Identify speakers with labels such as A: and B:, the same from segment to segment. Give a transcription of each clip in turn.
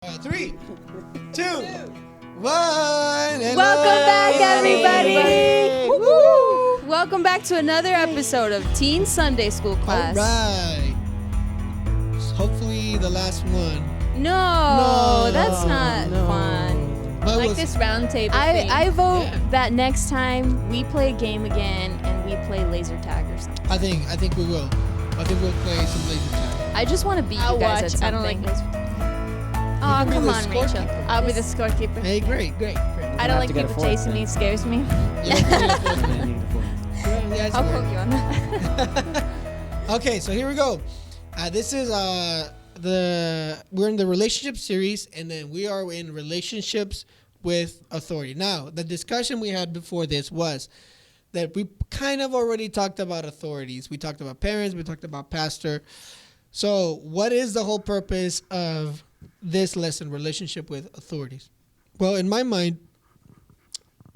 A: 3, 2, 1. Hello.
B: Welcome back, everybody. Woo-hoo. Welcome back to another episode of Teen Sunday School Class.
A: All right. Hopefully the last one.
B: No, that's not fun.
A: But
C: Like this round table thing.
B: I vote that next time we play a game again and we play laser tag or something.
A: I think we will. I think we'll play some laser tag.
B: I just want to beat
C: I'll
B: you guys
C: watch.
B: at something.
C: I don't like laser tag.
B: Oh,
A: You can be
B: come
A: the
B: on, Rachel.
A: scorekeeper.
C: I'll be the scorekeeper.
A: Hey, great.
C: I don't like people chasing me. It scares me.
A: Yeah,
B: I'll quote you on that.
A: Okay, so here we go. This is we're in the relationship series, and then we are in relationships with authority. Now, the discussion we had before this was that we kind of already talked about authorities. We talked about parents. We talked about pastor. So, what is the whole purpose of this lesson, relationship with authorities? Well, in my mind,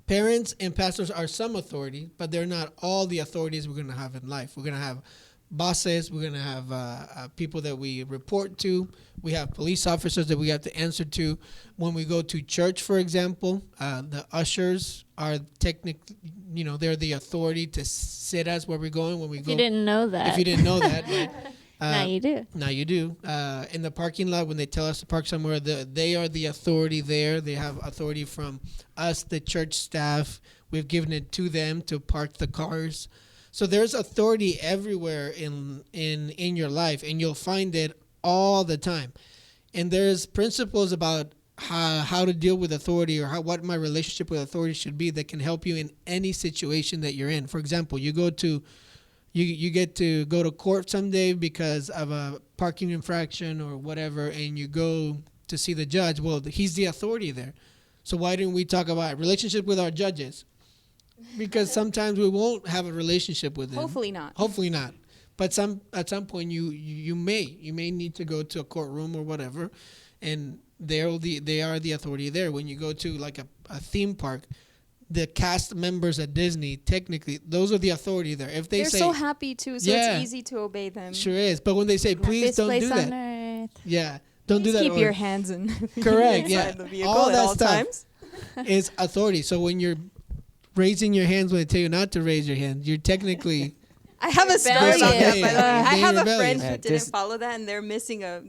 A: parents and pastors are some authority, but they're not all the authorities we're going to have in life. We're going to have bosses. We're going to have people that we report to. We have police officers that we have to answer to. When we go to church, for example, the ushers are technically, they're the authority to sit us where we're going when we go.
C: You didn't know that.
A: If you didn't know that, right?
C: Now you do.
A: Now you do. In the parking lot, when they tell us to park somewhere, they are the authority there. They have authority from us, the church staff. We've given it to them to park the cars. So there's authority everywhere in your life, and you'll find it all the time. And there's principles about how to deal with authority, or what my relationship with authority should be, that can help you in any situation that you're in. For example, you get to go to court someday because of a parking infraction or whatever, and you go to see the judge. Well, he's the authority there. So why didn't we talk about relationship with our judges? Because sometimes we won't have a relationship with them.
B: Hopefully not.
A: Hopefully not. But at some point you may need to go to a courtroom or whatever, and they are the authority there. When you go to like a theme park, the cast members at Disney, technically, those are the authority there. If they're
B: so happy too, so it's easy to obey them.
A: Sure is. But when they say, please don't do that. Yeah, don't do that.
B: Keep your hands in.
A: Correct, yeah.
B: The vehicle
A: all
B: at
A: that
B: all
A: stuff
B: times.
A: is authority. So when you're raising your hands when they tell you not to raise your hand, you're technically...
D: I have a story about that, by the way. I have a
A: rebellious.
D: friend who didn't follow that, and they're missing.
C: What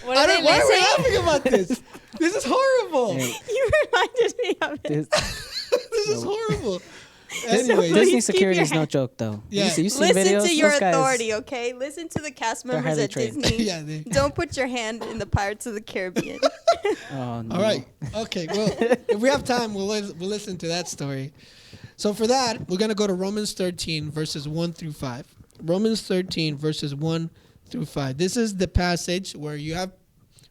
A: Why are we laughing about this? This is horrible.
D: You reminded me of it.
A: This is horrible. Anyway,
E: Disney security is no joke, though.
A: Yeah.
E: You see
D: Listen
E: videos,
D: to your
E: those guys,
D: authority, okay? Listen to the cast members
E: highly
D: at
E: trained.
D: Disney.
A: Yeah,
D: Don't put your hand in the Pirates of the Caribbean.
E: Oh, no.
A: all right. Okay. Well, if we have time, we'll listen to that story. So for that, we're going to go to Romans 13, verses 1 through 5. Romans 13, verses 1 through 5. This is the passage where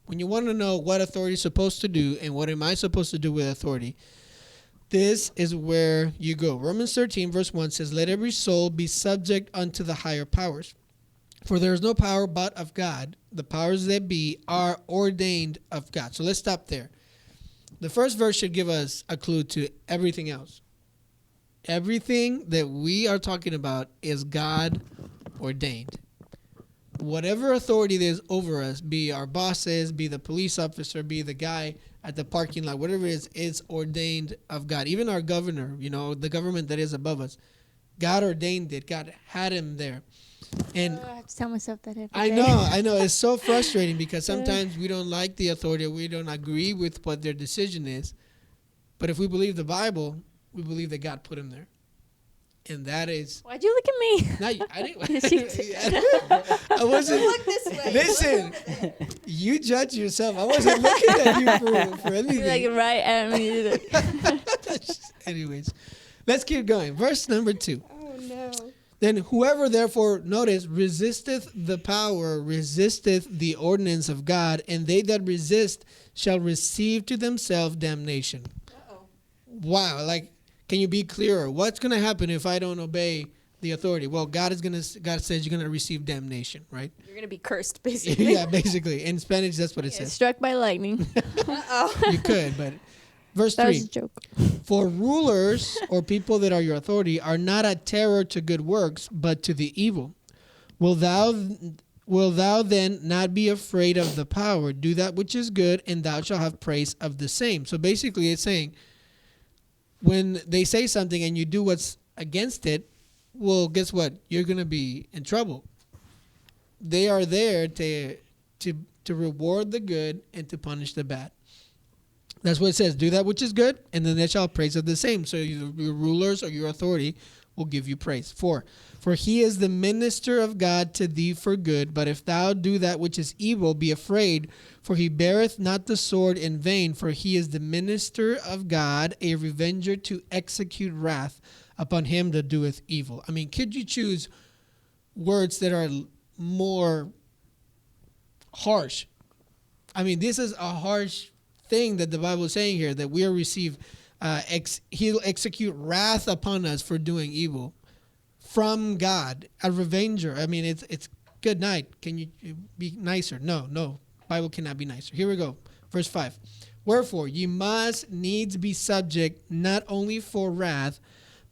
A: when you want to know what authority is supposed to do and what am I supposed to do with authority, this is where you go. Romans 13, verse 1 says, "Let every soul be subject unto the higher powers. For there is no power but of God. The powers that be are ordained of God." So let's stop there. The first verse should give us a clue to everything else. Everything that we are talking about is God ordained. Whatever authority there is over us, be our bosses, be the police officer, be the guy at the parking lot, whatever it is ordained of God. Even our governor, the government that is above us, God ordained it. God had him there. And
C: I have to tell myself that every day.
A: I know. It's so frustrating because sometimes we don't like the authority. We don't agree with what their decision is. But if we believe the Bible, we believe that God put him there. And that is...
C: Why'd you look at me?
A: I didn't... I wasn't...
D: Look this way.
A: Listen, you judge yourself. I wasn't looking at you for anything.
C: You're like right at me.
A: Anyways, let's keep going. Verse number 2.
D: Oh, no.
A: Then whoever therefore, notice, resisteth the power, resisteth the ordinance of God, and they that resist shall receive to themselves damnation.
D: Uh-oh.
A: Wow, can you be clearer? What's going to happen if I don't obey the authority? Well, God says you're going to receive damnation, right?
D: You're going to be cursed, basically.
A: Yeah, basically. In Spanish, that's what it says.
C: Struck by lightning.
D: Uh-oh.
A: You could, but verse
C: That
A: 3.
C: was a joke.
A: For rulers or people that are your authority are not a terror to good works, but to the evil. Wilt Will thou then not be afraid of the power? Do that which is good, and thou shalt have praise of the same. So basically it's saying, when they say something and you do what's against it, well, guess what? You're going to be in trouble. They are there to reward the good and to punish the bad. That's what it says. Do that which is good, and then they shall have praise of the same. So your rulers or your authority will give you praise. 4, for he is the minister of God to thee for good. But if thou do that which is evil, be afraid, for he beareth not the sword in vain. For he is the minister of God, a revenger to execute wrath upon him that doeth evil. I mean, could you choose words that are more harsh? I mean, this is a harsh thing that the Bible is saying here, that we will receive, he'll execute wrath upon us for doing evil from God, a revenger. I mean, it's good night. Can you be nicer? No, Bible cannot be nicer. Here we go. Verse 5. Wherefore, ye must needs be subject, not only for wrath,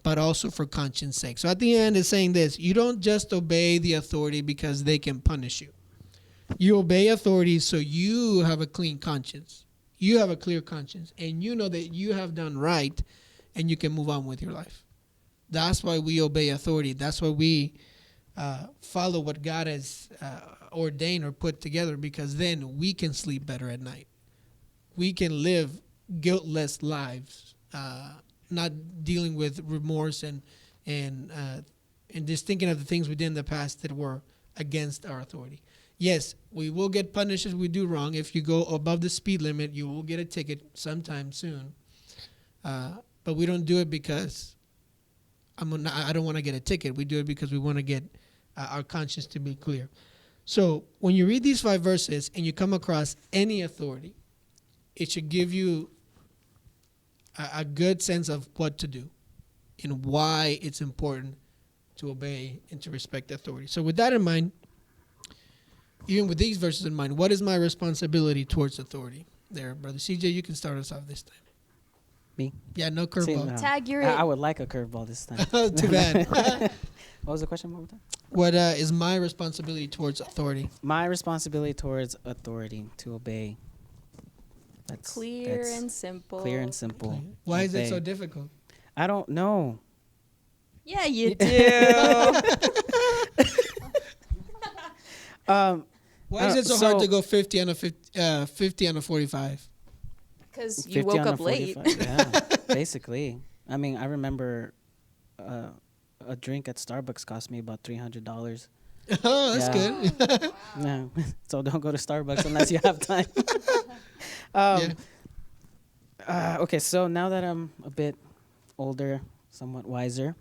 A: but also for conscience sake. So at the end, it's saying this: you don't just obey the authority because they can punish you. You obey authorities so you have a clean conscience. You have a clear conscience, and you know that you have done right, and you can move on with your life. That's why we obey authority. That's why we follow what God has ordained or put together, because then we can sleep better at night. We can live guiltless lives, not dealing with remorse and just thinking of the things we did in the past that were against our authority. Yes, we will get punished if we do wrong. If you go above the speed limit, you will get a ticket sometime soon. But we don't do it because I don't want to get a ticket. We do it because we want to get our conscience to be clear. So when you read these 5 verses and you come across any authority, it should give you a good sense of what to do and why it's important to obey and to respect authority. So with that in mind, even with these verses in mind, what is my responsibility towards authority? There, Brother CJ, you can start us off this time.
E: Me?
A: Yeah, no curveball.
D: Tag, you're
E: I would like a curveball this time.
A: Too bad.
E: What was the question? One more time?
A: What is my responsibility towards authority?
E: My responsibility towards authority, to obey. That's
D: clear and simple.
E: Clear and simple.
A: Why is it
E: Obey.
A: so difficult?
E: I don't know.
D: Yeah, you do.
A: Why is it so hard to go 50 on a 45?
D: Because you
E: 50
D: woke
E: on a
D: up late.
E: 45. Yeah, basically. I mean, I remember a drink at Starbucks cost me about $300.
A: Oh, that's good.
E: No, so don't go to Starbucks unless you have time. Okay, so now that I'm a bit older, somewhat wiser.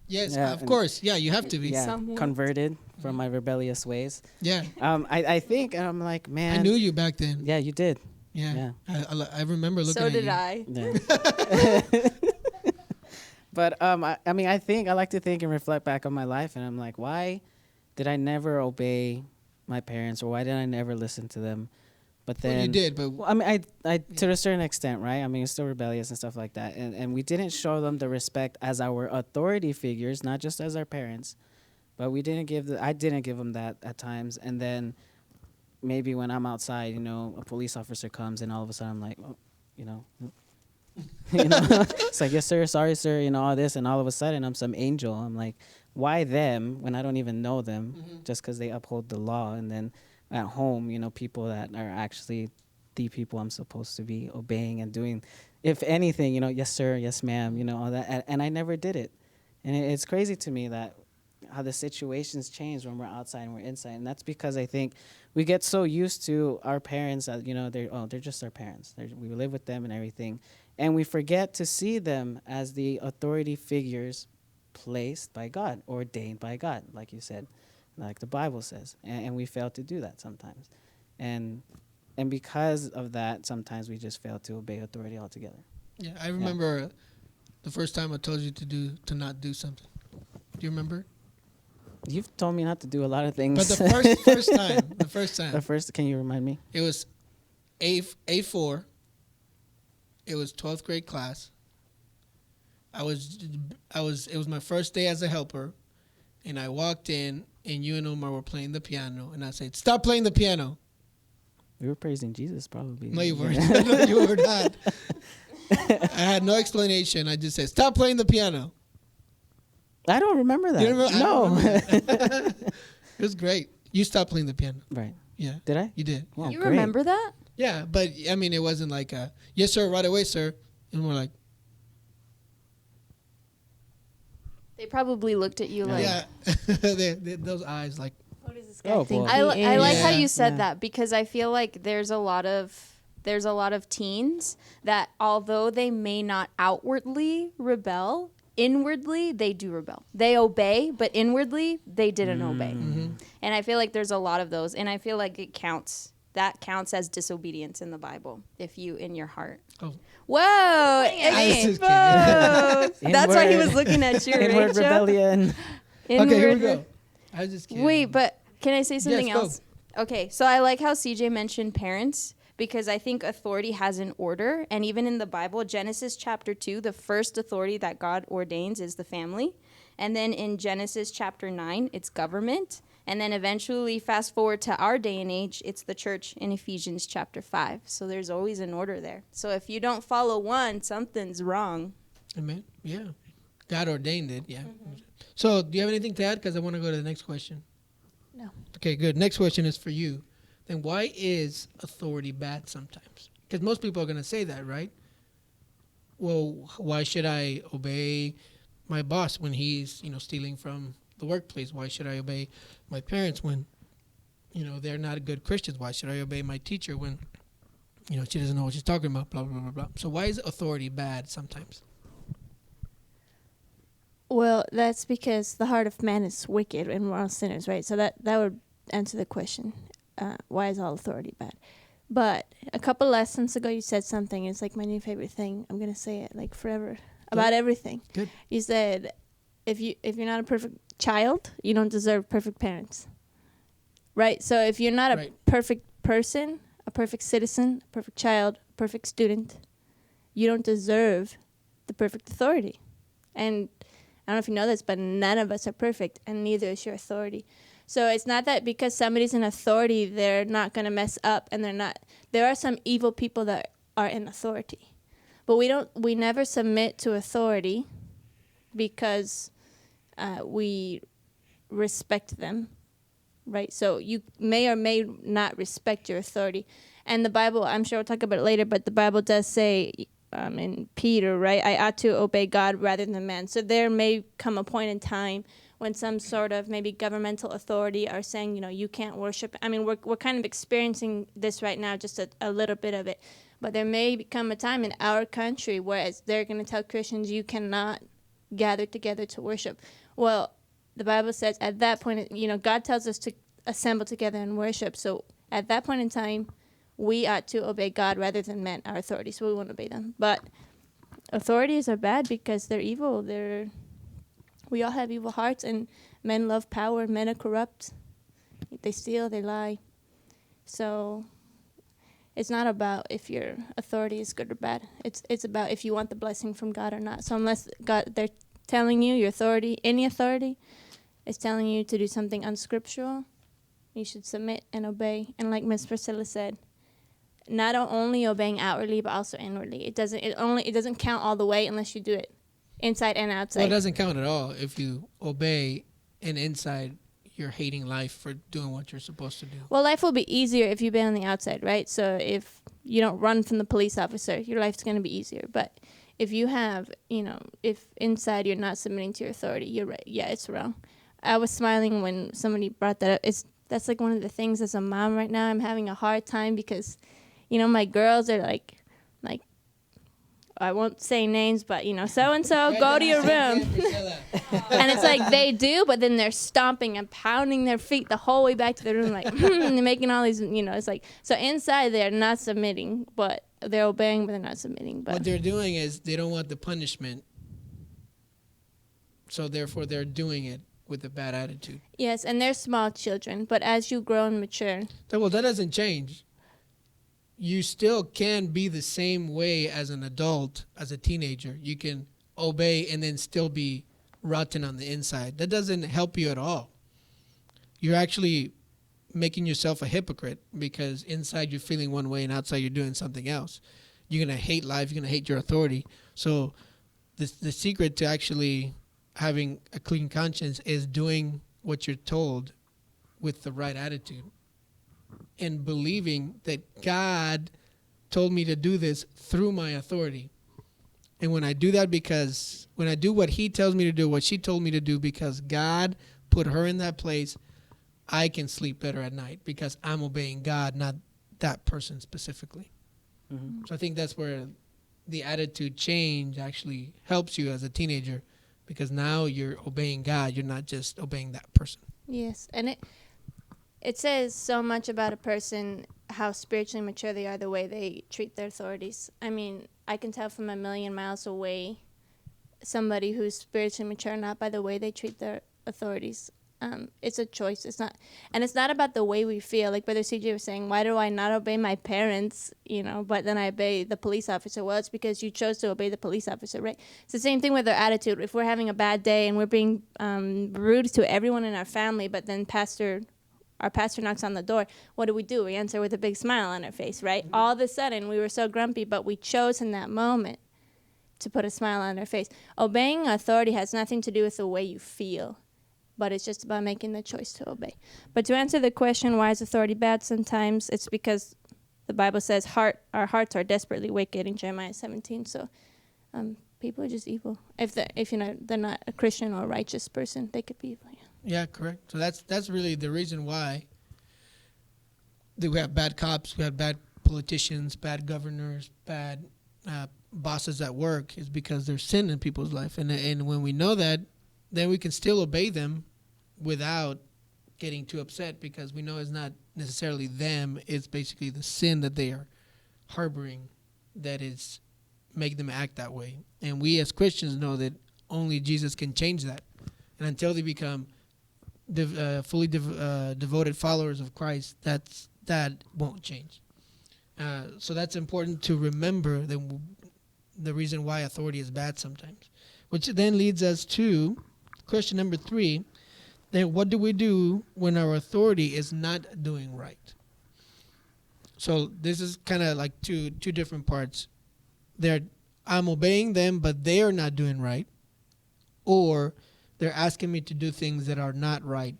A: Yes,
E: Yeah,
A: of course. Yeah, you have to be.
E: Yeah,
D: Somewhat.
E: converted from my rebellious ways.
A: Yeah.
E: I think I'm like, man.
A: I knew you back then.
E: Yeah, you did.
A: Yeah. I remember looking
D: So
A: at
D: did
A: you.
D: I.
E: Yeah. But I mean, I like to think and reflect back on my life, and I'm like, why did I never obey my parents, or why did I never listen to them? But then
A: Well, you did, but
E: well, I mean, I to a certain extent, right? I mean, it's still rebellious and stuff like that, and we didn't show them the respect as our authority figures, not just as our parents, but I didn't give them that at times, and then maybe when I'm outside, a police officer comes, and all of a sudden I'm like, oh, it's like, yes sir, sorry sir, all this, and all of a sudden I'm some angel. I'm like, why them when I don't even know them? Just because they uphold the law, and then at home, people that are actually the people I'm supposed to be obeying and doing, if anything, yes sir, yes ma'am, all that, and I never did it. And it's crazy to me that how the situations change when we're outside and we're inside, and that's because I think we get so used to our parents that they're just our parents. We live with them and everything, and we forget to see them as the authority figures placed by God, ordained by God, like you said, like the Bible says, and we fail to do that sometimes, and because of that, sometimes we just fail to obey authority altogether.
A: yeah, I remember the first time I told you to not do something. Do you remember?
E: You've told me not to do a lot of things.
A: But the first time,
E: Can you remind me?
A: it was A4. It was 12th grade class. It was my first day as a helper, and I walked in, and you and Omar were playing the piano, and I said, "Stop playing the piano."
E: We were praising Jesus, probably.
A: No, you weren't. No, you were not. I had no explanation. I just said, "Stop playing the piano."
E: I don't remember that.
A: You remember? I
E: No.
A: don't remember. It was great. You stopped playing the piano.
E: Right.
A: Yeah.
E: Did I?
A: You did.
E: Wow,
B: You
E: great.
B: remember that?
A: Yeah, but I mean, it wasn't like a, "Yes, sir, right away, sir." And we're like,
B: They probably looked at you like.
A: yeah. Those eyes, like,
C: What is this guy
E: Oh,
C: think
E: boy.
B: I
C: he
B: like
C: is?
B: how
A: Yeah.
B: you said
E: Yeah.
B: that because I feel like there's a lot of teens that although they may not outwardly rebel, inwardly they do rebel. They obey, but inwardly they didn't obey. And I feel like there's a lot of those, and I feel like it counts. That counts as disobedience in the Bible if you in your heart.
A: Oh.
B: Whoa!
A: I was just
B: Whoa. That's why he was
E: Inward-
B: looking at you,
E: Inward
B: Rachel.
E: rebellion.
A: okay, here we
B: Inward
A: go. I was just kidding.
B: Wait, but can I say something
A: Yes, go.
B: else? Okay, so I like how CJ mentioned parents because I think authority has an order. And even in the Bible, Genesis chapter 2, the first authority that God ordains is the family. And then in Genesis chapter 9, it's government. And then eventually, fast forward to our day and age, it's the church in Ephesians chapter 5. So there's always an order there. So if you don't follow one, something's wrong.
A: Amen. Yeah. God ordained it. Yeah. So, do you have anything to add? Because I want to go to the next question.
C: No.
A: Okay, good. Next question is for you. Then why is authority bad sometimes? Because most people are going to say that, right? Well, why should I obey my boss when he's, stealing from the workplace? Why should I obey my parents when, they're not good Christians? Why should I obey my teacher when, she doesn't know what she's talking about, blah, blah, blah, blah. So why is authority bad sometimes?
C: Well, that's because the heart of man is wicked and we're all sinners, right? So that would answer the question. Why is all authority bad? But a couple lessons ago, you said something. It's like my new favorite thing. I'm gonna say it like forever about everything.
A: Good.
C: You said if you're not a perfect child, you don't deserve perfect parents, right? So if you're not a
A: Right.
C: perfect person, a perfect citizen, a perfect child, a perfect student, you don't deserve the perfect authority. And I don't know if you know this, but none of us are perfect, and neither is your authority. So it's not that because somebody's in authority, they're not going to mess up, and they're not. There are some evil people that are in authority, but we never submit to authority because we respect them, right? So you may or may not respect your authority. And the Bible, I'm sure we'll talk about it later, but the Bible does say in Peter, right, I ought to obey God rather than man. So there may come a point in time when some sort of maybe governmental authority are saying, you can't worship. I mean, we're kind of experiencing this right now, just a little bit of it. But there may become a time in our country where they're going to tell Christians you cannot gather together to worship. Well, the Bible says at that point, God tells us to assemble together and worship. So at that point in time, we ought to obey God rather than men, our authorities. So we won't obey them. But authorities are bad because they're evil. We all have evil hearts, and men love power. Men are corrupt. They steal, they lie. So it's not about if your authority is good or bad. It's about if you want the blessing from God or not. So unless they're telling you your authority, any authority, is telling you to do something unscriptural, you should submit and obey. And like Miss Priscilla said, not only obeying outwardly but also inwardly. It doesn't count all the way unless you do it inside and outside.
A: Well, it doesn't count at all if you obey and inside you're hating life for doing what you're supposed to do.
C: Well, life will be easier if you've been on the outside, right? So if you don't run from the police officer, your life's going to be easier. But if you have, if inside you're not submitting to your authority, you're right. Yeah, it's wrong. I was smiling when somebody brought that up. That's like one of the things as a mom right now. I'm having a hard time because, my girls are like, I won't say names, but so-and-so, go to your room. And it's like they do, but then they're stomping and pounding their feet the whole way back to the room, like, and making all these, it's like, so inside they're not submitting, but they're obeying, but they're not submitting. But
A: what they're doing is they don't want the punishment, so therefore they're doing it with a bad attitude.
C: Yes, and they're small children, but as you grow and mature.
A: Well, that doesn't change. You still can be the same way as an adult, as a teenager. You can obey and then still be rotten on the inside. That doesn't help you at all. you're actually making yourself a hypocrite, because inside you're feeling one way and outside you're doing something else. You're going to hate life. You're going to hate your authority. So the secret to actually having a clean conscience is doing what you're told with the right attitude and believing that God told me to do this through my authority. And when I do that, because when I do what he tells me to do, what she told me to do, because God put her in that place, I can sleep better at night because I'm obeying God, not that person specifically.
E: Mm-hmm.
A: So I think that's where the attitude change actually helps you as a teenager, because now you're obeying God. You're not just obeying that person.
C: Yes, and it says so much about a person, how spiritually mature they are, the way they treat their authorities. I mean, I can tell from a million miles away somebody who's spiritually mature, not by the way they treat their authorities. It's a choice. It's not about the way we feel. Like Brother CJ was saying, why do I not obey my parents, but then I obey the police officer? Well, it's because you chose to obey the police officer, right? It's the same thing with our attitude. If we're having a bad day and we're being rude to everyone in our family, but then our pastor knocks on the door, what do? We answer with a big smile on our face, right? Mm-hmm. All of a sudden, we were so grumpy, but we chose in that moment to put a smile on our face. Obeying authority has nothing to do with the way you feel, but it's just about making the choice to obey. But to answer the question, why is authority bad sometimes, it's because the Bible says our hearts are desperately wicked in Jeremiah 17. So people are just evil. If they're not a Christian or a righteous person, they could be evil.
A: Yeah, correct. So that's really the reason why we have bad cops, we have bad politicians, bad governors, bad bosses at work, is because there's sin in people's life. And when we know that, then we can still obey them without getting too upset, because we know it's not necessarily them. It's basically the sin that they are harboring that is making them act that way. And we as Christians know that only Jesus can change that. And until they become fully devoted followers of Christ, that won't change. So that's important to remember, the reason why authority is bad sometimes. Which then leads us to question number 3. Then what do we do when our authority is not doing right? So this is kind of like two different parts. I'm obeying them, but they are not doing right. Or they're asking me to do things that are not right.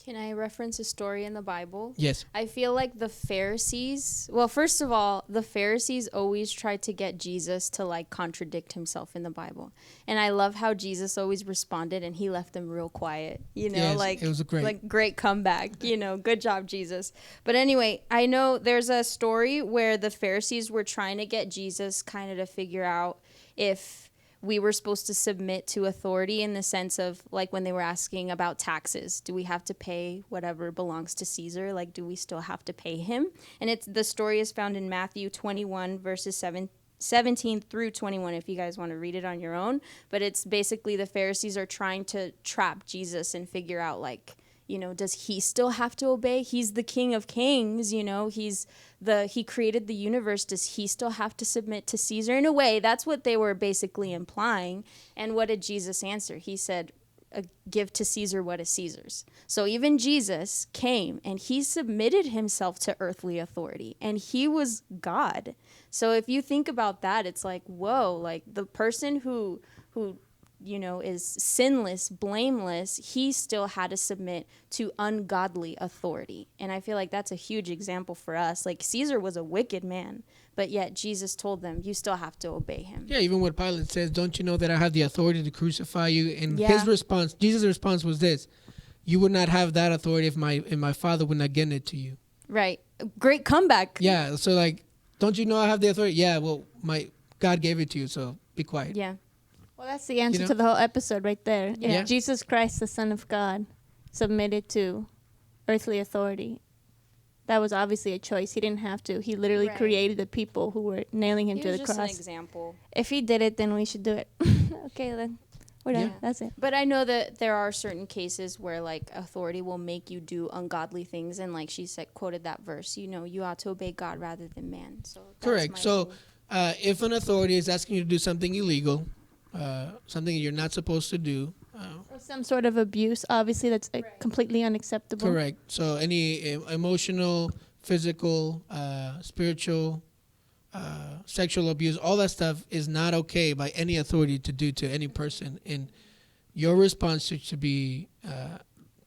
B: Can I reference a story in the Bible?
A: Yes.
B: I feel like the Pharisees, well, first of all, the Pharisees always tried to get Jesus to contradict himself in the Bible. And I love how Jesus always responded and he left them real quiet,
A: Yes, it was a
B: great comeback, good job, Jesus. But anyway, I know there's a story where the Pharisees were trying to get Jesus kind of to figure out if we were supposed to submit to authority, in the sense of when they were asking about taxes. Do we have to pay whatever belongs to Caesar? Do we still have to pay him? And the story is found in Matthew 21 verses 17 through 21, if you guys want to read it on your own. But it's basically the Pharisees are trying to trap Jesus and figure out does he still have to obey? He's the King of Kings, he created the universe. Does he still have to submit to Caesar? In a way, that's what they were basically implying. And what did Jesus answer? He said, give to Caesar what is Caesar's. So even Jesus came and he submitted himself to earthly authority, and he was God. So if you think about that, it's whoa, the person who is sinless, blameless, he still had to submit to ungodly authority. And I feel like that's a huge example for us. Caesar was a wicked man, but yet Jesus told them, you still have to obey him.
A: Yeah, even what Pilate says, don't you know that I have the authority to crucify you? And his response, Jesus' response was this: you would not have that authority if my Father would not give it to you.
B: Right. Great comeback.
A: Yeah, so don't you know I have the authority? Yeah, well, my God gave it to you, so be quiet.
B: Yeah.
C: Well, that's the answer to the whole episode right there.
A: Yeah.
C: If Jesus Christ, the Son of God, submitted to earthly authority, that was obviously a choice. He didn't have to. He literally created the people who were nailing him to the cross.
B: He was just an example.
C: If he did it, then we should do it. Okay, then we're done.
A: Yeah.
C: That's it.
B: But I know that there are certain cases where authority will make you do ungodly things, and she said, quoted that verse, you ought to obey God rather than man. So
A: correct. So if an authority is asking you to do something illegal, something you're not supposed to do,
C: Or some sort of abuse, obviously, that's completely unacceptable.
A: Correct. So any emotional, physical, spiritual, sexual abuse, all that stuff is not okay by any authority to do to any person. And your response should be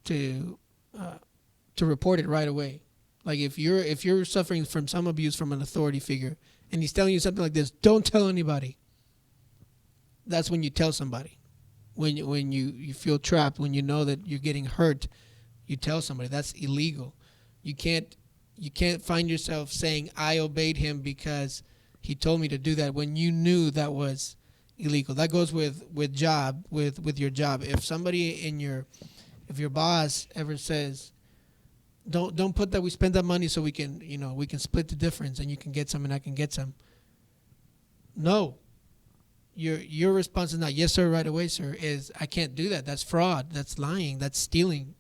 A: to report it right away. Like if you're suffering from some abuse from an authority figure and he's telling you something like this, don't tell anybody. That's when you tell somebody. When you feel trapped, when you know that you're getting hurt, you tell somebody. That's illegal. You can't find yourself saying, I obeyed him because he told me to do that, when you knew that was illegal. That goes with your job. If your boss ever says, don't put that we spend that money so we can split the difference and you can get some and I can get some. No. Your response is not yes sir right away sir, is I can't do that. That's fraud. That's lying. That's stealing.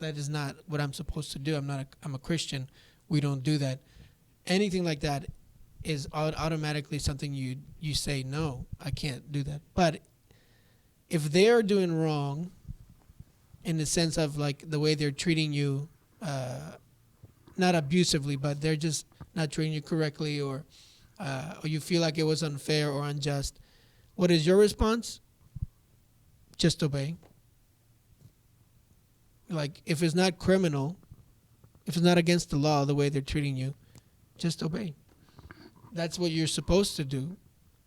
A: That is not what I'm supposed to do. I'm a Christian. We don't do that. Anything like that is automatically something you say no, I can't do that. But if they're doing wrong in the sense of like the way they're treating you, not abusively, but they're just not treating you correctly, or you feel like it was unfair or unjust, what is your response? Just obey. Like, if it's not criminal, if it's not against the law, the way they're treating you, just obey. That's what you're supposed to do.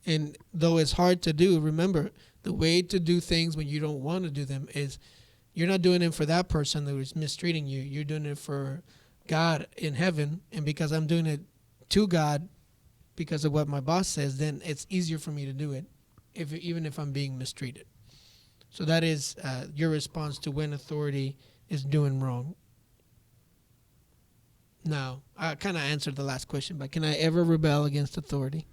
A: And though it's hard to do, remember, the way to do things when you don't want to do them is you're not doing it for that person that was mistreating you. You're doing it for God in heaven. And because I'm doing it to God because of what my boss says, then it's easier for me to do it, even if I'm being mistreated. So that is your response to when authority is doing wrong. Now, I kind of answered the last question, but can I ever rebel against authority?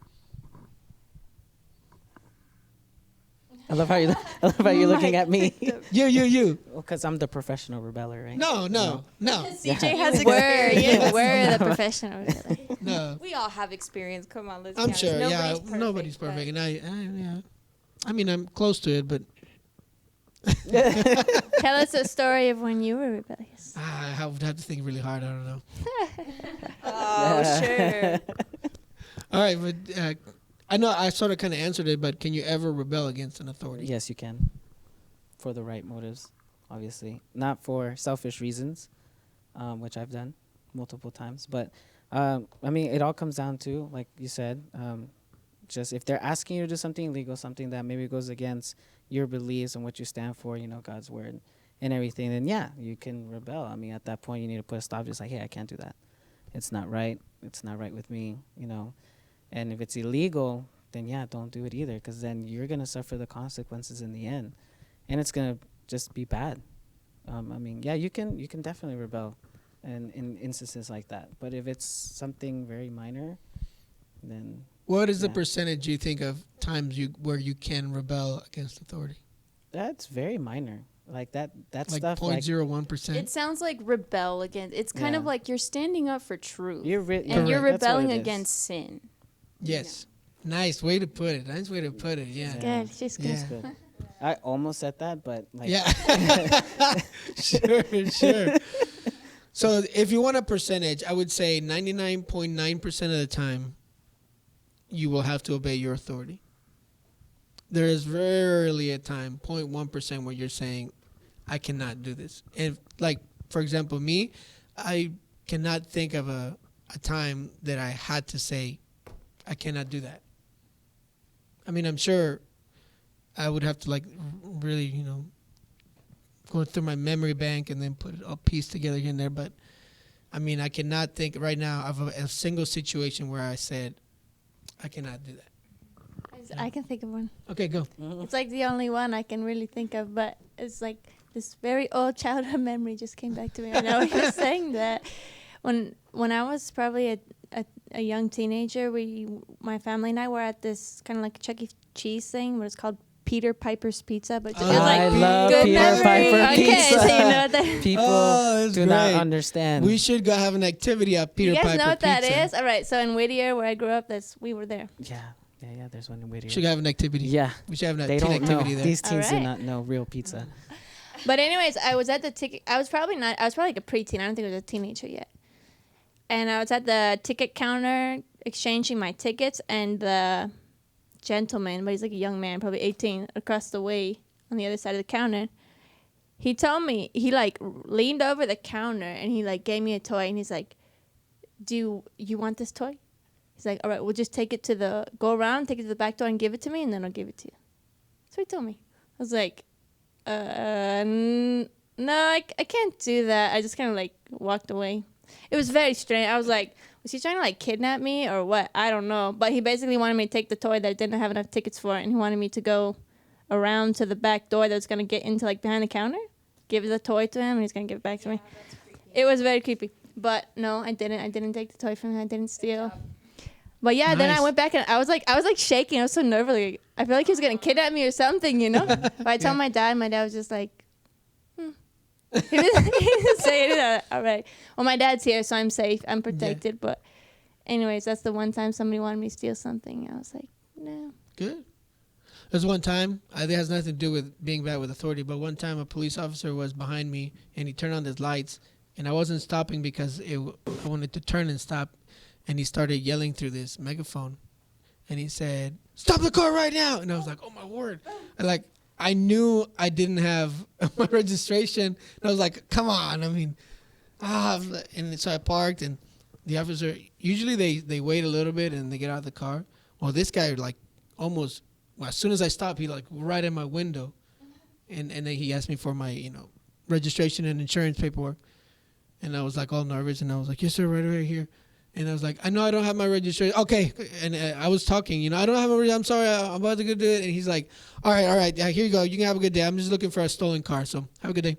E: I love how you're looking at me.
A: You.
E: Because I'm the professional rebeller, right?
A: No.
B: CJ has
C: We're
B: experience.
C: the professional.
A: No.
B: We all have experience. Come on, let's
A: I'm
B: be honest.
A: sure. Nobody's perfect. And I mean, I'm close to it, but
C: Tell us a story of when you were rebellious.
A: I would have to think really hard. I don't know.
B: Oh, sure.
A: All right, but I know I sort of kind of answered it, but can you ever rebel against an authority?
E: Yes, you can. For the right motives, obviously. Not for selfish reasons, which I've done multiple times. But, I mean, it all comes down to, like you said, just if they're asking you to do something illegal, something that maybe goes against your beliefs and what you stand for, God's word and everything, then yeah, you can rebel. I mean, at that point, you need to put a stop. Just like, hey, I can't do that. It's not right. It's not right with me, And if it's illegal, then yeah, don't do it either, because then you're going to suffer the consequences in the end. And it's going to just be bad. I mean, yeah, you can definitely rebel in instances like that. But if it's something very minor, then...
A: What is the percentage you think of times where you can rebel against authority?
E: That's very minor. Like that
A: like
E: stuff.
A: 0.01%.
B: It sounds like rebel against. It's kind of like you're standing up for truth.
E: You're
B: you're rebelling against sin.
A: Yes. Nice way to put it. Yeah.
C: Good. She's good.
A: Yeah.
E: Good. I almost said that, but like.
A: Yeah. Sure. So if you want a percentage, I would say 99.9% of the time, you will have to obey your authority. There is rarely a time, 0.1%, where you're saying, I cannot do this. And like, for example, me, I cannot think of a time that I had to say, I cannot do that. I mean, I'm sure I would have to like really, go through my memory bank and then put it all pieced together here and there. But I mean, I cannot think right now of a single situation where I said, I cannot do that.
C: I can think of one.
A: Okay, go.
C: It's like the only one I can really think of, but it's like this very old childhood memory just came back to me. I know you're saying that. When I was probably a young teenager, my family and I were at this kind of like Chuck E. Cheese thing, what it's called Peter Piper's Pizza, but it's like
E: I love
C: good
E: Peter
C: memory.
E: Piper
C: Okay,
E: pizza.
C: so you know what that.
E: People do not
A: great.
E: understand.
A: We should go have an activity at Peter
C: You guys
A: Piper
C: know what that
A: Pizza.
C: is? All right. So in Whittier, where I grew up, we were there.
E: Yeah. Yeah, there's one in Whittier.
A: Should have an activity.
E: Yeah.
A: We should have a
E: They
A: teen
E: don't know.
A: activity there.
E: These teens do
C: Alright.
E: not know real pizza.
C: But anyways, I was at the ticket. I was probably like a preteen. I don't think I was a teenager yet. And I was at the ticket counter exchanging my tickets, and the gentleman, but he's like a young man, probably 18, across the way on the other side of the counter. He told me, he like leaned over the counter and he like gave me a toy, and he's like, "Do you want this toy?" He's like, "All right, we'll just take it go around, take it to the back door and give it to me, and then I'll give it to you." So he told me. I was like, no, I can't do that. I just kind of like walked away. It was very strange. I was like, was he trying to like kidnap me or what? I don't know. But he basically wanted me to take the toy that I didn't have enough tickets for, and he wanted me to go around to the back door that's going to get into like behind the counter, give the toy to him, and he's going to give it back to me. It was very creepy. But no, I didn't take the toy from him. I didn't steal. But yeah, then I
A: Nice.
C: went back and I was like shaking. I was so nervous. Like, I feel like he was going to kidnap me or something, you know? But I told my dad was just like, he didn't say it. All right. Well, my dad's here, so I'm safe. I'm protected. But anyways, that's the one time somebody wanted me to steal something. I was like, no.
A: Good. There's one time, it has nothing to do with being bad with authority, but one time a police officer was behind me and he turned on his lights and I wasn't stopping because I wanted to turn and stop, and he started yelling through this megaphone and he said, "Stop the car right now." And I was like, oh my word. I knew I didn't have my registration, and I was like, come on. I mean, and so I parked, and the officer, usually they wait a little bit and they get out of the car. Well, this guy like almost, as soon as I stopped, he like right in my window, and then he asked me for my registration and insurance paperwork, and I was like all nervous, and I was like, "Yes, sir, right here." And I was like, "I know I don't have my registration." Okay, and I was talking, I don't have a. I'm sorry, I'm about to go do it. And he's like, "All right, yeah, here you go. You can have a good day. I'm just looking for a stolen car, so have a good day."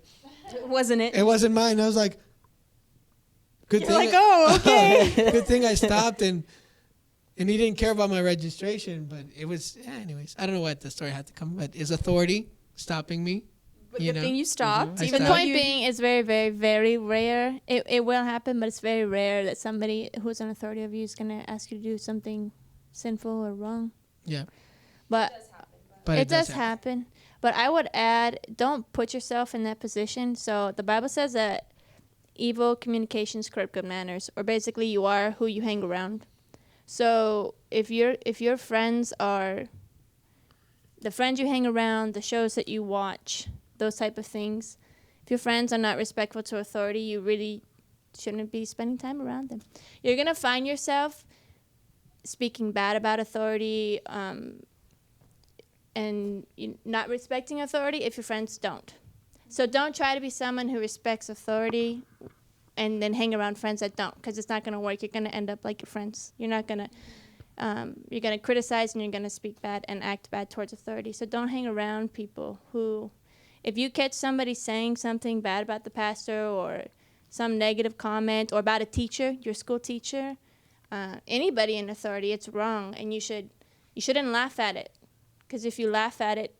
B: Wasn't it?
A: It wasn't mine. I was like, "Good
B: You're
A: thing."
B: like, oh, okay.
A: Good thing I stopped, and he didn't care about my registration, but it was. Anyways, I don't know what the story had to come, but is authority stopping me?
B: But good thing you stopped.
A: I
B: Even
C: The
A: stopped.
B: though
C: point
B: you,
C: being, it's very, very, very rare. It will happen, but it's very rare that somebody who's an authority of you is going to ask you to do something sinful or wrong.
A: Yeah,
C: But
A: but
C: it does happen. But I would add, don't put yourself in that position. So the Bible says that evil communications corrupt good manners, or basically you are who you hang around. So if your friends are the friends you hang around, the shows that you watch, those type of things, if your friends are not respectful to authority, you really shouldn't be spending time around them. You're going to find yourself speaking bad about authority and not respecting authority if your friends don't. So don't try to be someone who respects authority and then hang around friends that don't, because it's not going to work. You're going to end up like your friends. You're going to criticize, and you're going to speak bad and act bad towards authority. So don't hang around people who, if you catch somebody saying something bad about the pastor or some negative comment or about a teacher, your school teacher, anybody in authority, it's wrong, and you shouldn't laugh at it, because if you laugh at it,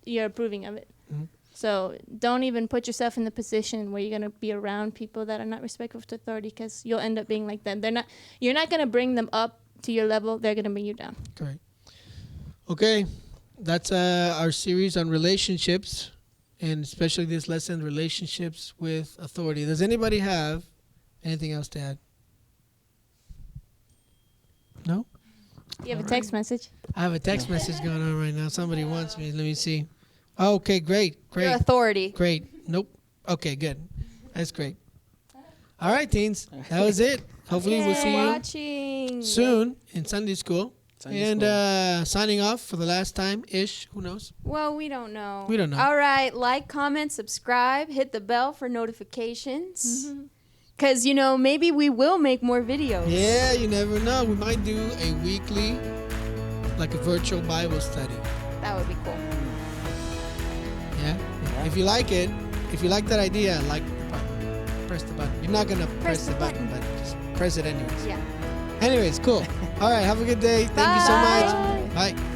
C: you're approving of it.
A: Mm-hmm.
C: So don't even put yourself in the position where you're going to be around people that are not respectful to authority, because you'll end up being like them. You're not going to bring them up to your level. They're going to bring you down.
A: Correct. Okay, that's our series on relationships, and especially this lesson, relationships with authority. Does anybody have anything else to add? No?
C: You have a text message.
A: I have a text message going on right now. Somebody wants me. Let me see. Oh, okay, great.
B: your authority.
A: Great. Nope. Okay, good. That's great. All right, teens. That was it. Hopefully we'll see you
B: Watching.
A: soon in Sunday school.
E: Sunday school.
A: Signing off for the last time-ish. Who knows?
B: Well, we don't know.
A: We don't know.
B: All right, like, comment, subscribe, hit the bell for notifications. Because, maybe we will make more videos.
A: Yeah, you never know. We might do a weekly, like a virtual Bible study.
B: That would be cool.
A: Yeah? If you like it, if you like that idea, like the button. Press the button. You're not going to press the button, but just press it anyways.
B: Yeah.
A: Anyways, cool. All right, have a good day. Thank you so much.
B: Bye.
A: Bye.